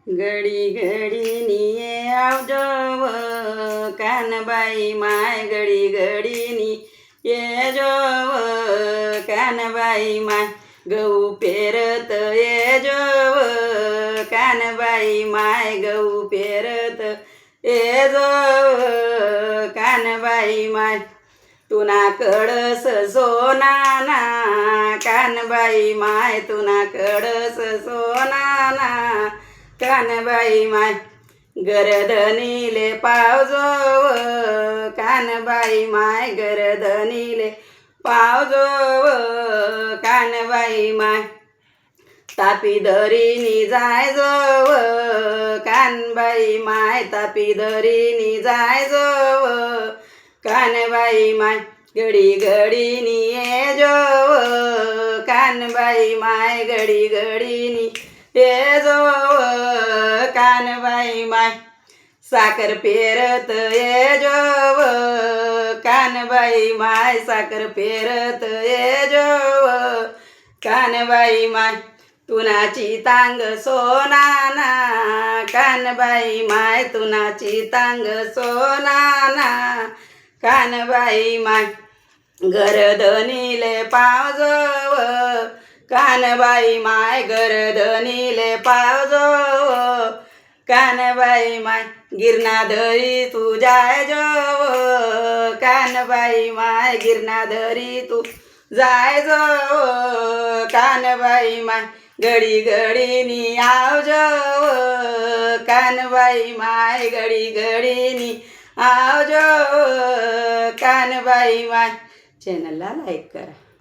घडी घडीनी ये आवजो व कानबाई माय घडी घडीनी ये जो व कानबाई माय गहू पेरत ये जो व कानबाई माय गहू पेरत ये जो व कानबाई माय तुना कडस सोनाना कानबाई माय तुना कडस सोनाना कानबाई माय गरदनीले पावजो कानबाई माय गरदनीले पावजो कानबाई माय तापी दरीनी जायजो कानबाई माय तापी दरीनी जायजो कानबाई माय घडी घडीनी ये जो कानबाई माय घडी घडीनी ये जो कानबाई माय साखर पेरत ये जो कानबाई माय साखर पेरत ये जो कानबाई माय तुनाची तांग सोनाना कानबाई माय तुनाची तांग सोनाना कानबाई माय गरदनीले पावजो कानबाई माय गरदनीले पावजो कानबाई माय गिरनाधरी तू जाय जो कानबाई माय गिरनाधरी तू जाय जो कानबाई माय घडी घडीनी आवजो कानबाई माय घडी घडीनी आवजो कानबाई माय. चॅनलला लाईक करा.